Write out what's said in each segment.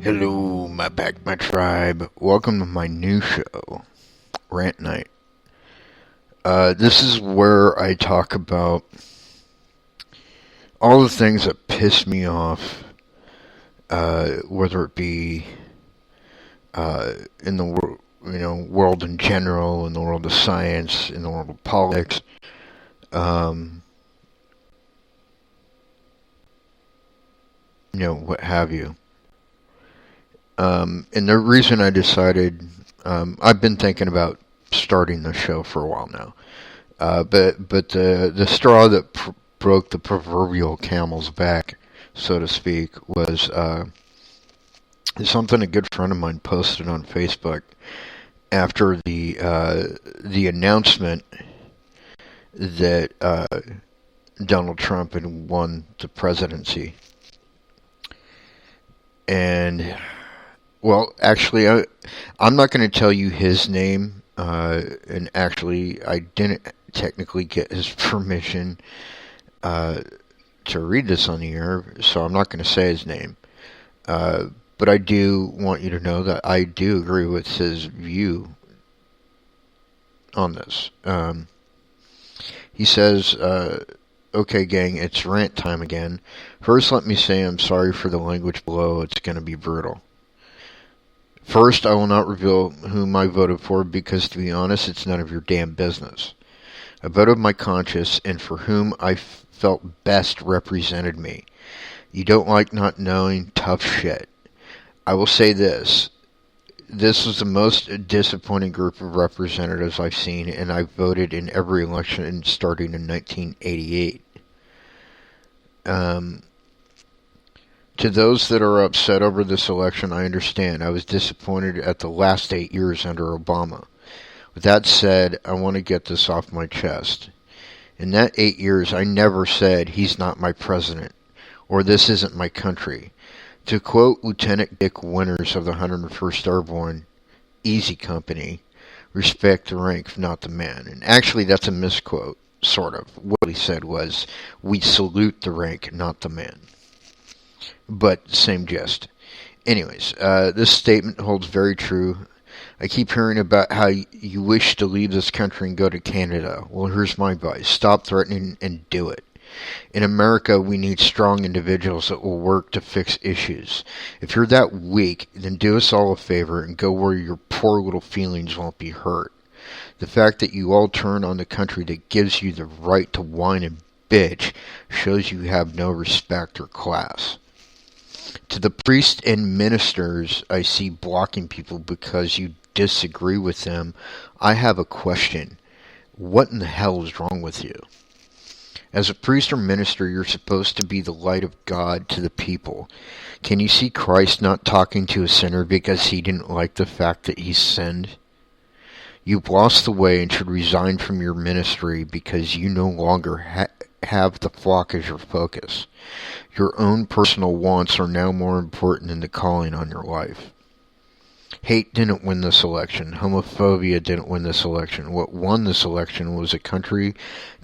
Hello, my tribe. Welcome to my new show, Rant Night. This is where I talk about all the things that piss me off, whether it be in the world, world in general, in the world of science, in the world of politics. Um, what have you. And the reason I decided, I've been thinking about starting the show for a while now. But the straw that broke the proverbial camel's back, so to speak, was something a good friend of mine posted on Facebook after the announcement that Donald Trump had won the presidency. And, well, actually, I'm not going to tell you his name, and actually, I didn't technically get his permission to read this on the air, so I'm not going to say his name. But I do want you to know that I do agree with his view on this. He says, okay, gang, it's rant time again. First, let me say I'm sorry for the language below. It's going to be brutal. First, I will not reveal whom I voted for because, to be honest, it's none of your damn business. I voted my conscience and for whom I felt best represented me. You don't like not knowing? Tough shit. I will say this. This was the most disappointing group of representatives I've seen, and I voted in every election starting in 1988. To those that are upset over this election, I understand. I was disappointed at the last 8 years under Obama. With that said, I want to get this off my chest. In that 8 years, I never said, he's not my president, or this isn't my country. To quote Lieutenant Dick Winters of the 101st Airborne, Easy Company, respect the rank, not the man. And actually, that's a misquote, sort of. What he said was, we salute the rank, not the man. But same gist. Anyways, this statement holds very true. I keep hearing about how you wish to leave this country and go to Canada. Well, here's my advice. Stop threatening and do it. In America, we need strong individuals that will work to fix issues. If you're that weak, then do us all a favor and go where your poor little feelings won't be hurt. The fact that you all turn on the country that gives you the right to whine and bitch shows you have no respect or class. To the priests and ministers I see blocking people because you disagree with them, I have a question. What in the hell is wrong with you? As a priest or minister, you're supposed to be the light of God to the people. Can you see Christ not talking to a sinner because he didn't like the fact that he sinned? You've lost the way and should resign from your ministry because you no longer have the flock as your focus. Your own personal wants are now more important than the calling on your life. Hate didn't win this election. Homophobia didn't win this election. What won this election was a country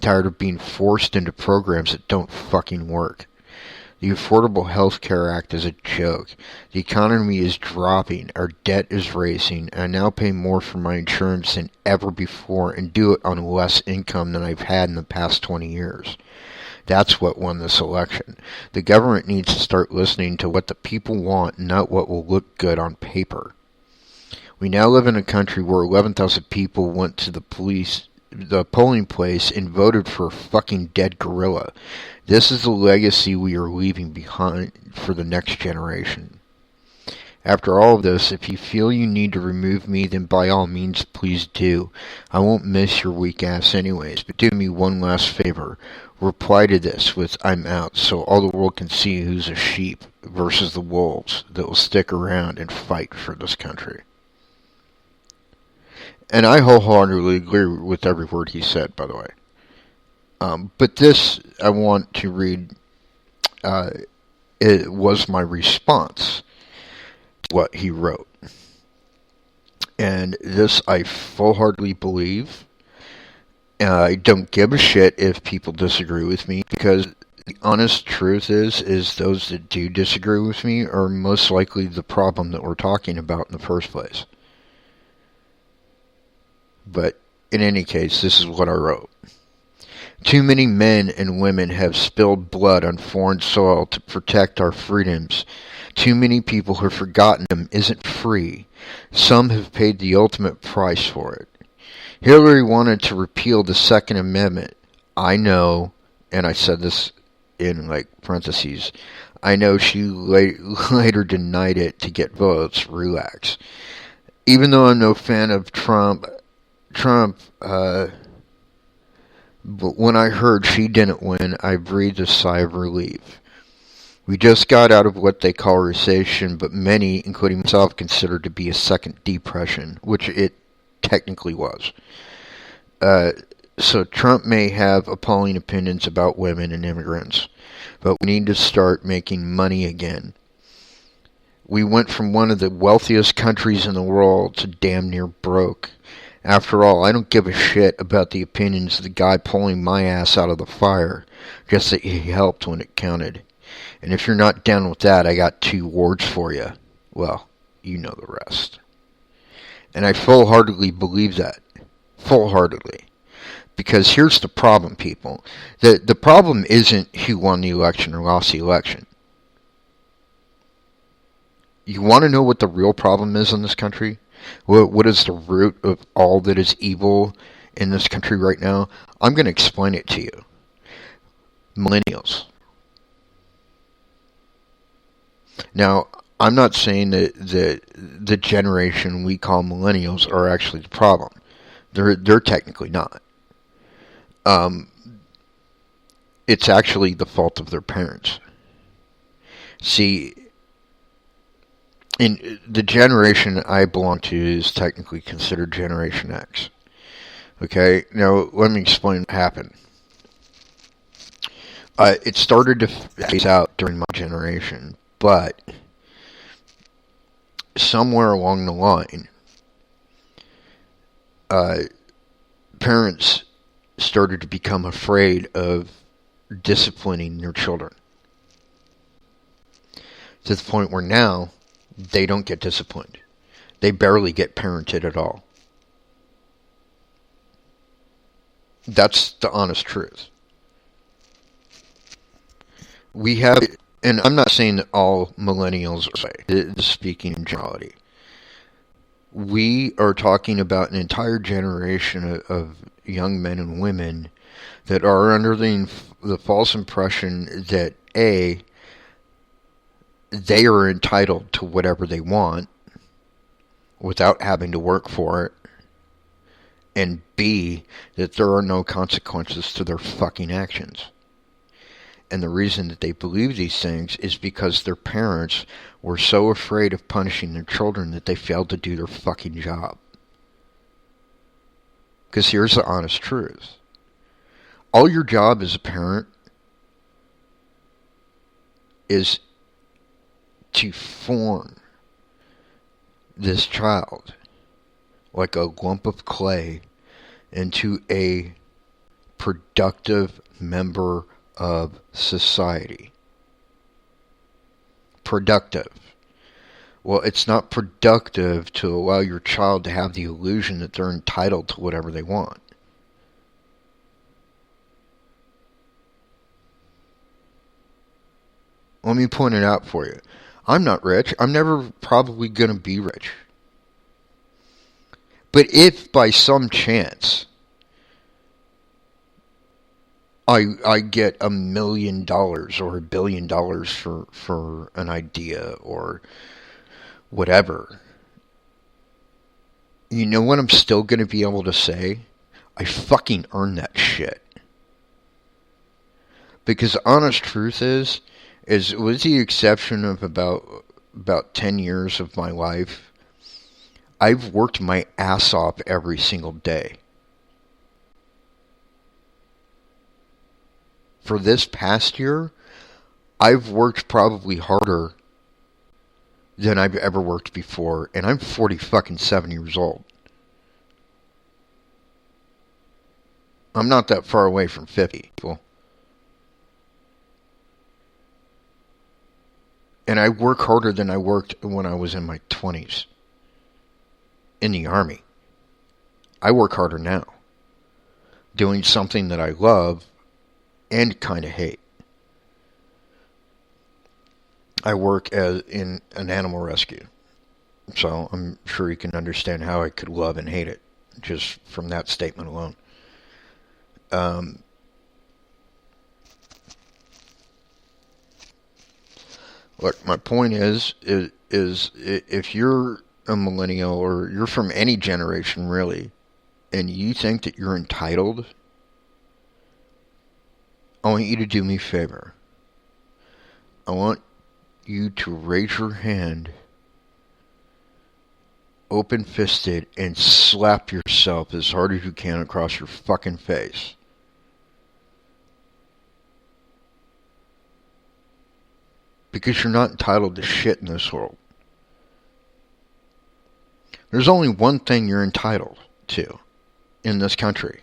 tired of being forced into programs that don't fucking work. The Affordable Health Care Act is a joke. The economy is dropping. Our debt is racing. I now pay more for my insurance than ever before and do it on less income than I've had in the past 20 years. That's what won this election. The government needs to start listening to what the people want, not what will look good on paper. We now live in a country where 11,000 people went to the polling place and voted for a fucking dead gorilla. This is the legacy we are leaving behind for the next generation. After all of this, if you feel you need to remove me, then by all means, please do. I won't miss your weak ass anyways, but do me one last favor. Reply to this with I'm out so all the world can see who's a sheep versus the wolves that will stick around and fight for this country. And I wholeheartedly agree with every word he said, by the way. But this, I want to read, it was my response to what he wrote. And this I full-heartedly believe. I don't give a shit if people disagree with me, because The honest truth is those that do disagree with me are most likely the problem that we're talking about in the first place. But in any case, this is what I wrote. Too many men and women have spilled blood on foreign soil to protect our freedoms. Too many people have forgotten them isn't free. Some have paid the ultimate price for it. Hillary wanted to repeal the Second Amendment. I know, and I said this in parentheses, I know she later denied it to get votes. Relax. Even though I'm no fan of Trump, but when I heard she didn't win, I breathed a sigh of relief. We just got out of what they call recession, but many, including myself, consider to be a second depression, which it technically was. So Trump may have appalling opinions about women and immigrants, but we need to start making money again. We went from one of the wealthiest countries in the world to damn near broke. After all, I don't give a shit about the opinions of the guy pulling my ass out of the fire, just that he helped when it counted. And if you're not down with that, I got 2 words for you. Well, you know the rest. And I full-heartedly believe that. Full-heartedly. Because here's the problem, people. The problem isn't who won the election or lost the election. You want to know what the real problem is in this country? What is the root of all that is evil in this country right now? I'm going to explain it to you. Millennials. Now, I'm not saying that the generation we call millennials are actually the problem. They're technically not. It's actually the fault of their parents. See, in the generation I belong to is technically considered Generation X. Okay, now let me explain what happened. It started to phase out during my generation, but somewhere along the line, parents started to become afraid of disciplining their children. To the point where now, they don't get disciplined. They barely get parented at all. That's the honest truth. We have, and I'm not saying that all millennials are speaking in generality. We are talking about an entire generation of young men and women that are under the false impression that A, they are entitled to whatever they want without having to work for it, and B, that there are no consequences to their fucking actions. And the reason that they believe these things is because their parents were so afraid of punishing their children that they failed to do their fucking job. Because here's the honest truth. All your job as a parent is to form this child like a lump of clay into a productive member of society. Productive. Well, it's not productive to allow your child to have the illusion that they're entitled to whatever they want. Let me point it out for you. I'm not rich. I'm never probably going to be rich. But if by some chance I get $1 million or $1 billion for an idea or whatever, you know what I'm still going to be able to say? I fucking earned that shit. Because the honest truth is with the exception of about 10 years of my life, I've worked my ass off every single day. For this past year, I've worked probably harder than I've ever worked before, and I'm 47 years old. I'm not that far away from 50, people. And I work harder than I worked when I was in my 20s in the Army. I work harder now, doing something that I love and kind of hate. I work in an animal rescue, so I'm sure you can understand how I could love and hate it just from that statement alone. Um, Look, my point is if you're a millennial or you're from any generation really, and you think that you're entitled, I want you to do me a favor. I want you to raise your hand open fisted and slap yourself as hard as you can across your fucking face. Because you're not entitled to shit in this world. There's only one thing you're entitled to in this country.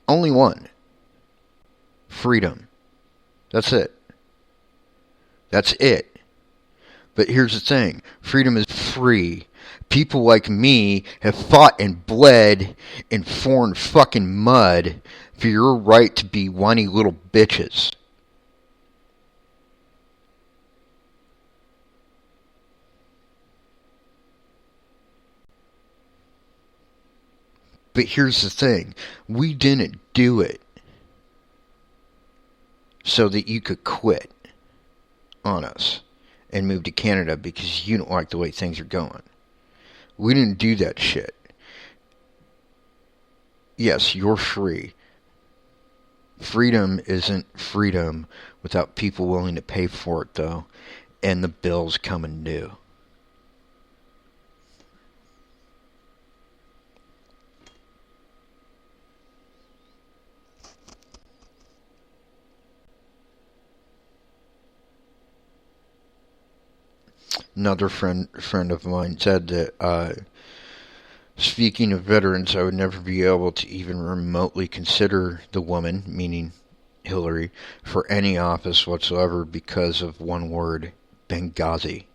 Only one. Freedom. That's it. That's it. But here's the thing. Freedom is free. People like me have fought and bled in foreign fucking mud for your right to be whiny little bitches. But here's the thing. We didn't do it so that you could quit on us and move to Canada because you don't like the way things are going. We didn't do that shit. Yes, you're free. Freedom isn't freedom without people willing to pay for it, though, and the bills coming due. Another friend of mine said that speaking of veterans, I would never be able to even remotely consider the woman, meaning Hillary, for any office whatsoever because of one word, Benghazi.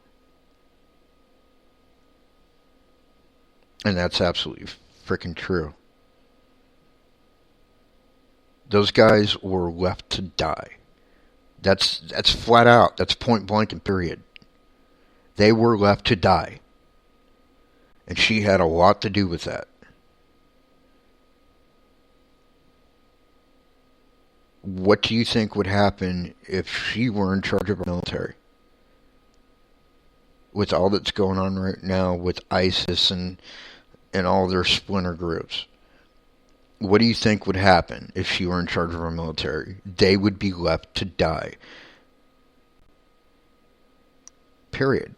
And that's absolutely freaking true. Those guys were left to die. That's flat out. That's point blank and period. They were left to die. And she had a lot to do with that. What do you think would happen if she were in charge of our military? With all that's going on right now with ISIS and all their splinter groups. What do you think would happen if she were in charge of our military? They would be left to die. Period.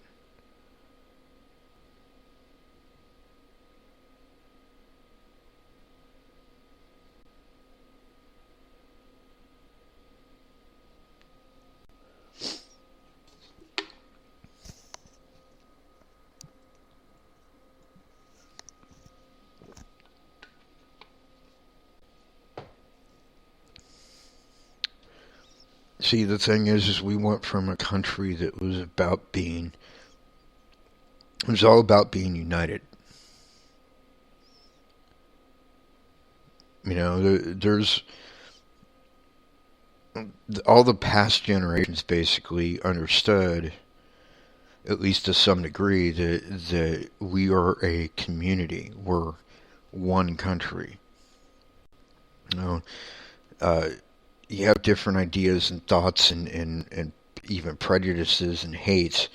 See, the thing is we went from a country that was about being, it was all about being united. You know, there's, all the past generations basically understood, at least to some degree, that we are a community. We're one country. You know, uh, you have different ideas and thoughts and even prejudices and hates.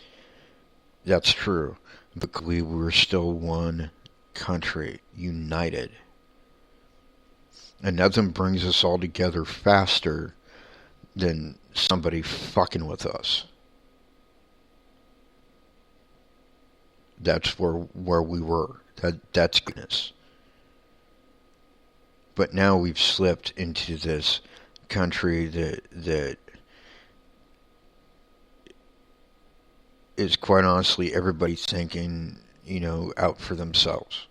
That's true. But we were still one country, united. And nothing brings us all together faster than somebody fucking with us. That's where we were. That's goodness. But now we've slipped into this country that is quite honestly everybody thinking, you know, out for themselves.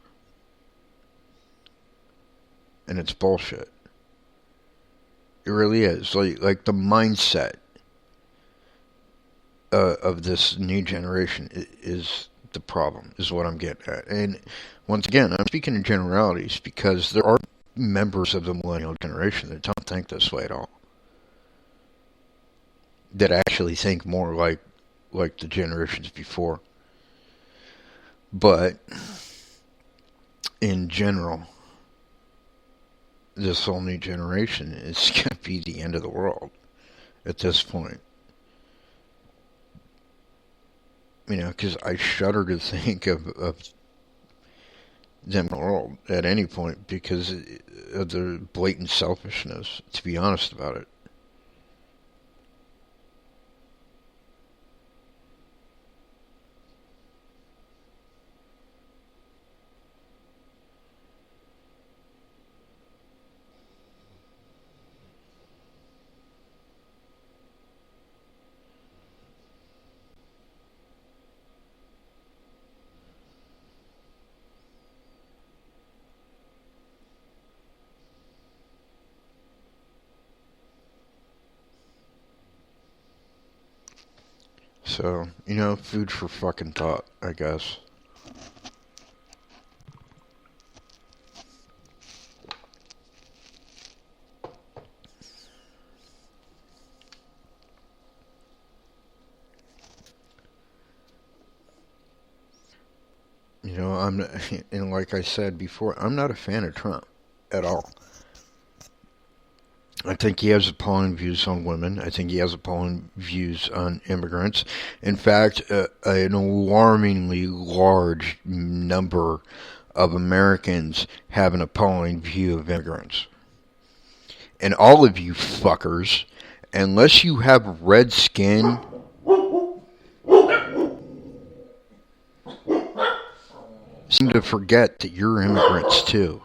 And it's bullshit. It really is. Like the mindset of this new generation is the problem, is what I'm getting at. And once again, I'm speaking in generalities because there are members of the millennial generation that don't think this way at all. That actually think more like the generations before. But in general, this whole new generation is going to be the end of the world at this point. You know, because I shudder to think of them in the world at any point because of their blatant selfishness, to be honest about it. So, you know, food for fucking thought, I guess. You know, and like I said before, I'm not a fan of Trump at all. I think he has appalling views on women. I think he has appalling views on immigrants. In fact, an alarmingly large number of Americans have an appalling view of immigrants. And all of you fuckers, unless you have red skin, seem to forget that you're immigrants too.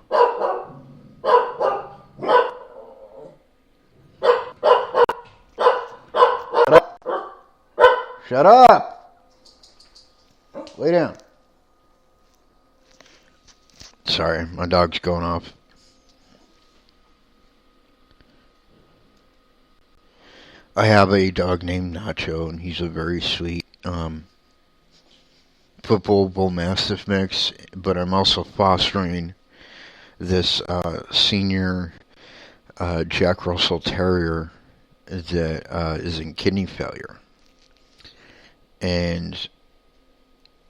Shut up! Lay down. Sorry, my dog's going off. I have a dog named Nacho, and he's a very sweet football bull mastiff mix. But I'm also fostering this senior Jack Russell Terrier that is in kidney failure. And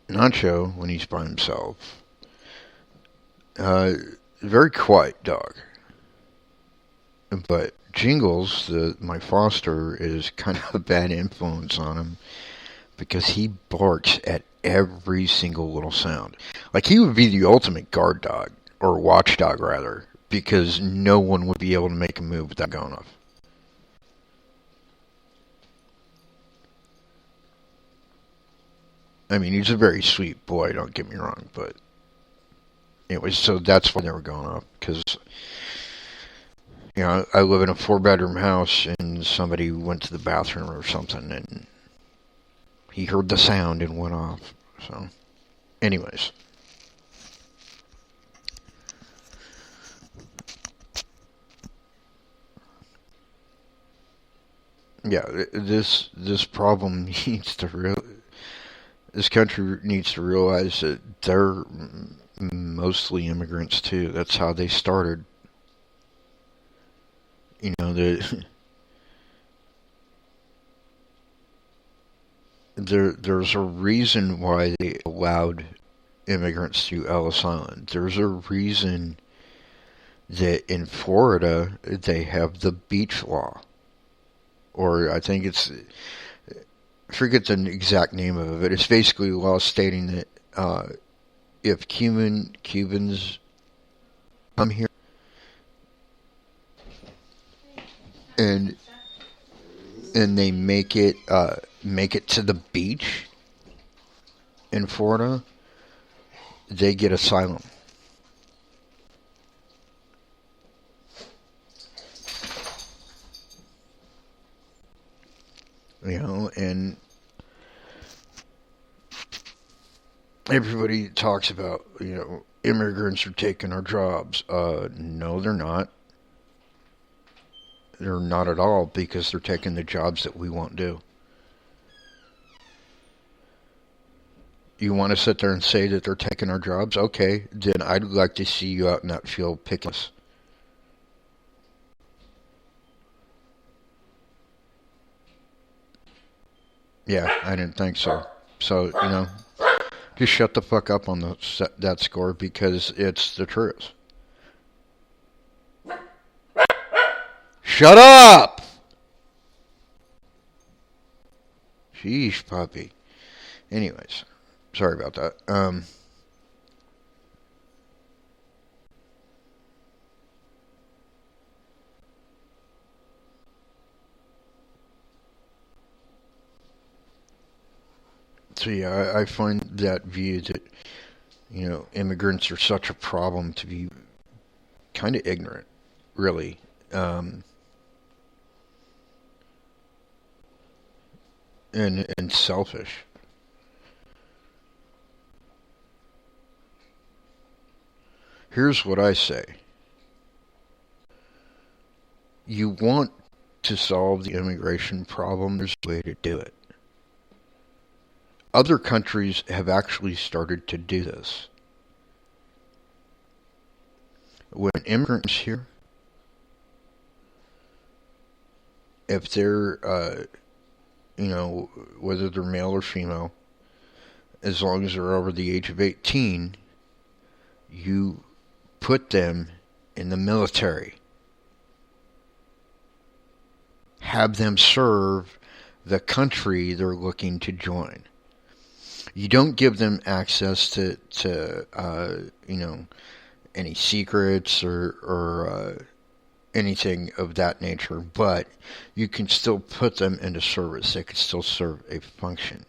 Nacho, when he's by himself, very quiet dog. But Jingles, my foster, is kind of a bad influence on him because he barks at every single little sound. Like, he would be the ultimate guard dog, or watchdog rather, because no one would be able to make a move without going off. I mean, he's a very sweet boy, don't get me wrong, but anyway, so that's why they were going off, because, you know, I live in a 4-bedroom house, and somebody went to the bathroom or something, and he heard the sound and went off, so, anyways. Yeah, this problem needs to this country needs to realize that they're mostly immigrants too. That's how they started. You know, there's a reason why they allowed immigrants to Ellis Island. There's a reason that in Florida they have the beach law, or I think it's, I forget the exact name of it. It's basically a law stating that if Cubans come here and they make it to the beach in Florida, they get asylum. You know, and everybody talks about, you know, immigrants are taking our jobs. No, they're not. They're not at all, because they're taking the jobs that we won't do. You want to sit there and say that they're taking our jobs? Okay, then I'd like to see you out in that field picking us. Yeah, I didn't think so. So, just shut the fuck up on that score because it's the truth. Shut up! Sheesh, puppy. Anyways, sorry about that. So yeah, I find that view that immigrants are such a problem to be kind of ignorant, really, and selfish. Here's what I say: you want to solve the immigration problem? There's a way to do it. Other countries have actually started to do this. When immigrants here, if they're, whether they're male or female, as long as they're over the age of 18, you put them in the military. Have them serve the country they're looking to join. You don't give them access to any secrets or anything of that nature, but you can still put them into service. They can still serve a function.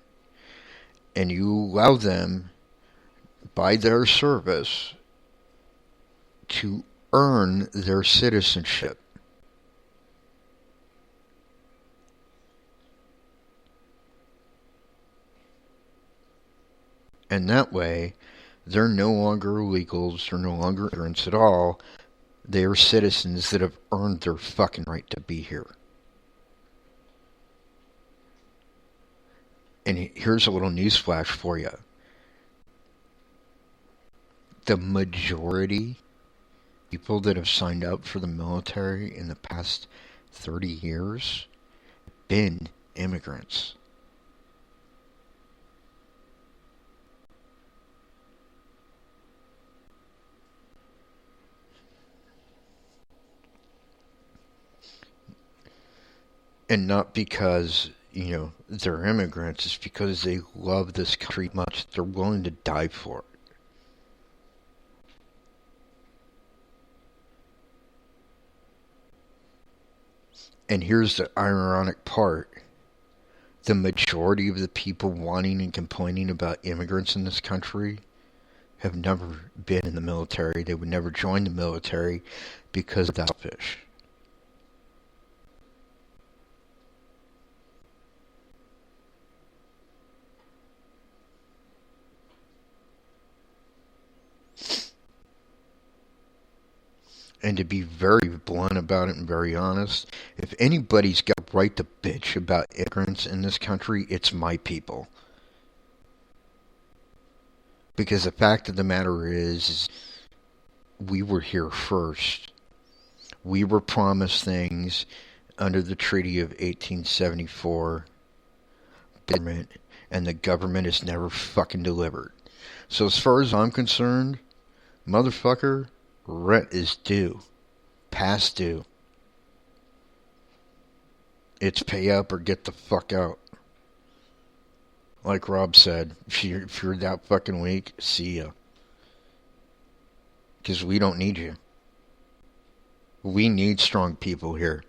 And you allow them, by their service, to earn their citizenship. And that way, they're no longer illegals, they're no longer immigrants at all. They are citizens that have earned their fucking right to be here. And here's a little newsflash for you. The majority of people that have signed up for the military in the past 30 years have been immigrants. And not because, they're immigrants. It's because they love this country much. They're willing to die for it. And here's the ironic part. The majority of the people wanting and complaining about immigrants in this country have never been in the military. They would never join the military because they're selfish. And to be very blunt about it and very honest, if anybody's got a right to bitch about immigrants in this country, it's my people. Because the fact of the matter is we were here first. We were promised things under the Treaty of 1874, and the government has never fucking delivered. So as far as I'm concerned, motherfucker, rent is due. Past due. It's pay up or get the fuck out. Like Rob said, if you're that fucking weak, see ya. Because we don't need you. We need strong people here.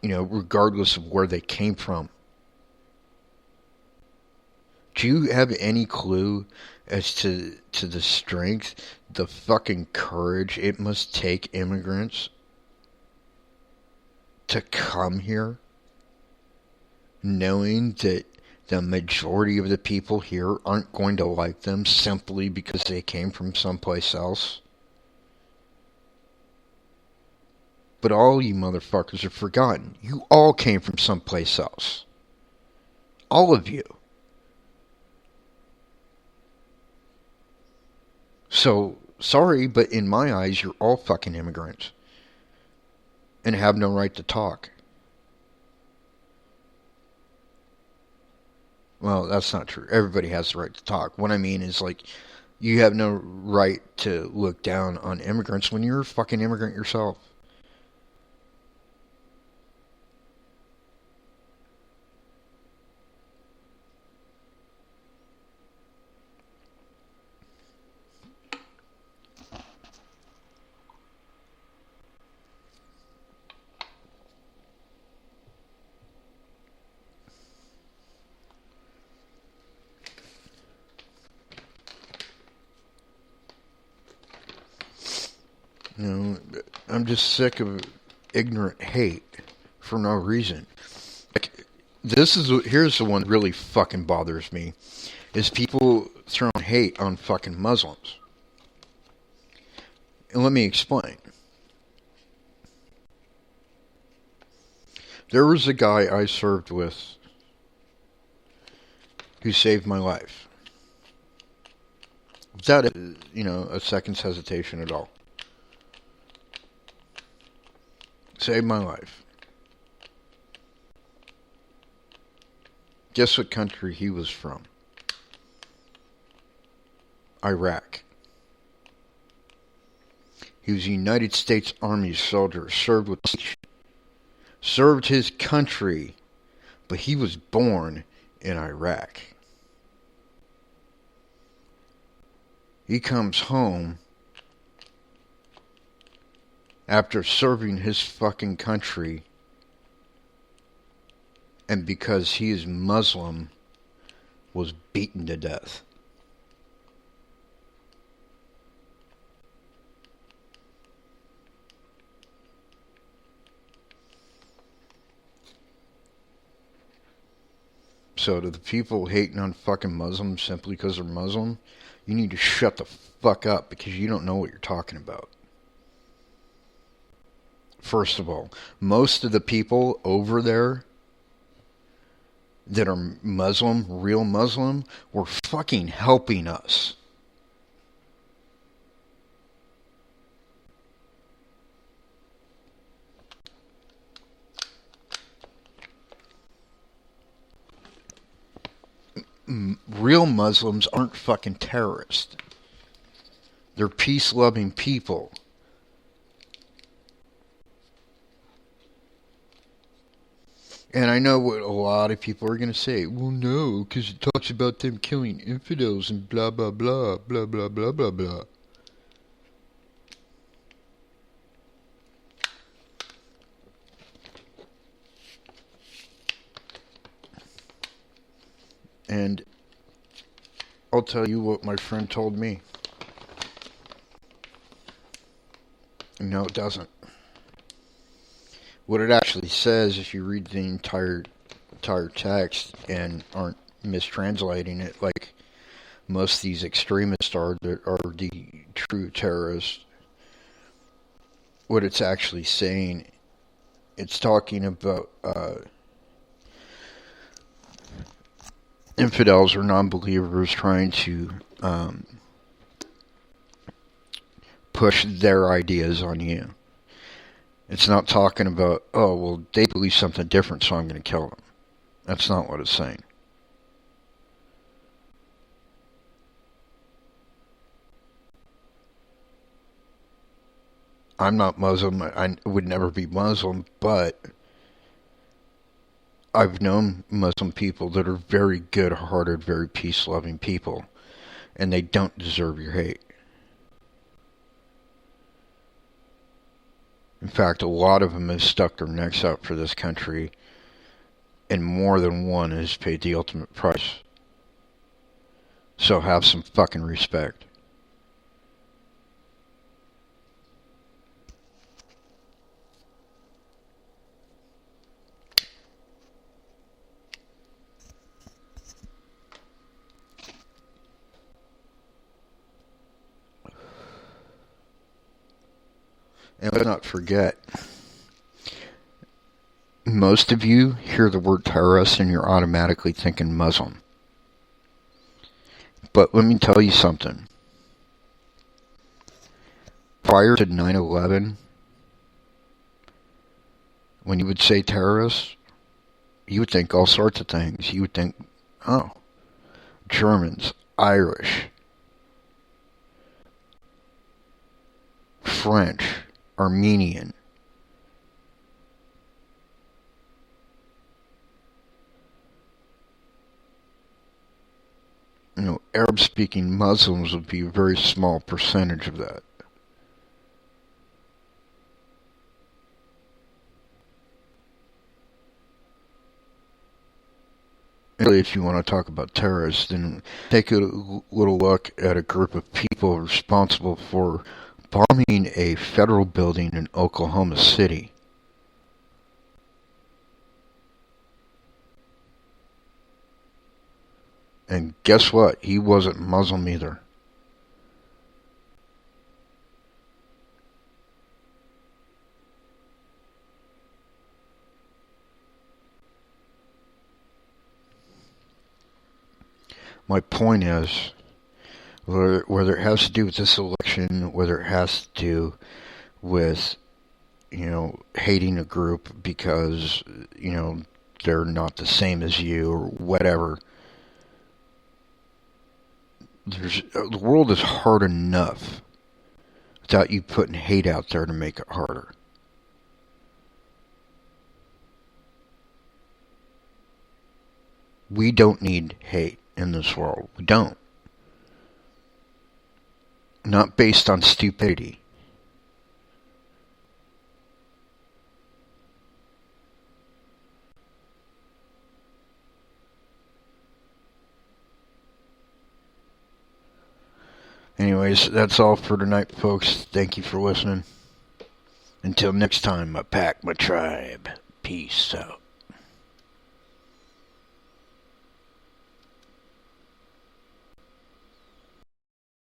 Regardless of where they came from. Do you have any clue as to the strength, the fucking courage it must take immigrants to come here, knowing that the majority of the people here aren't going to like them simply because they came from someplace else? But all you motherfuckers have forgotten. You all came from someplace else. All of you. So, sorry, but in my eyes, you're all fucking immigrants and have no right to talk. Well, that's not true. Everybody has the right to talk. What I mean is, like, you have no right to look down on immigrants when you're a fucking immigrant yourself. You know, I'm just sick of ignorant hate for no reason. Like, here's the one that really fucking bothers me, is people throwing hate on fucking Muslims. And let me explain. There was a guy I served with who saved my life. Without, a second's hesitation at all. Saved my life. Guess what country he was from? Iraq. He was a United States Army soldier, served his country, but he was born in Iraq. He comes home after serving his fucking country, and because he is Muslim, was beaten to death. So to the people hating on fucking Muslims simply because they're Muslim, you need to shut the fuck up because you don't know what you're talking about. First of all, most of the people over there that are Muslim, real Muslim, were fucking helping us. Real Muslims aren't fucking terrorists. They're peace-loving people. And I know what a lot of people are going to say. Well, no, because it talks about them killing infidels and blah, blah, blah, blah, blah, blah, blah, blah. And I'll tell you what my friend told me. No, it doesn't. What it actually says, if you read the entire text and aren't mistranslating it, like most of these extremists are the true terrorists, what it's actually saying, it's talking about infidels or non-believers trying to push their ideas on you. It's not talking about, oh, well, they believe something different, so I'm going to kill them. That's not what it's saying. I'm not Muslim. I would never be Muslim, but I've known Muslim people that are very good-hearted, very peace-loving people, and they don't deserve your hate. In fact, a lot of them have stuck their necks out for this country, and more than one has paid the ultimate price. So have some fucking respect. And let's not forget, most of you hear the word terrorist and you're automatically thinking Muslim. But let me tell you something. prior to 9/11, when you would say terrorists, you would think all sorts of things. You would think, oh, Germans, Irish, French, Armenian. Arab-speaking Muslims would be a very small percentage of that. Really, if you want to talk about terrorists, then take a little look at a group of people responsible for bombing a federal building in Oklahoma City. And guess what? He wasn't Muslim either. My point is, whether it has to do with this election, whether it has to do with, hating a group because, they're not the same as you or whatever, the world is hard enough without you putting hate out there to make it harder. We don't need hate in this world. We don't. Not based on stupidity. Anyways, that's all for tonight, folks. Thank you for listening. Until next time, my pack, my tribe. Peace out.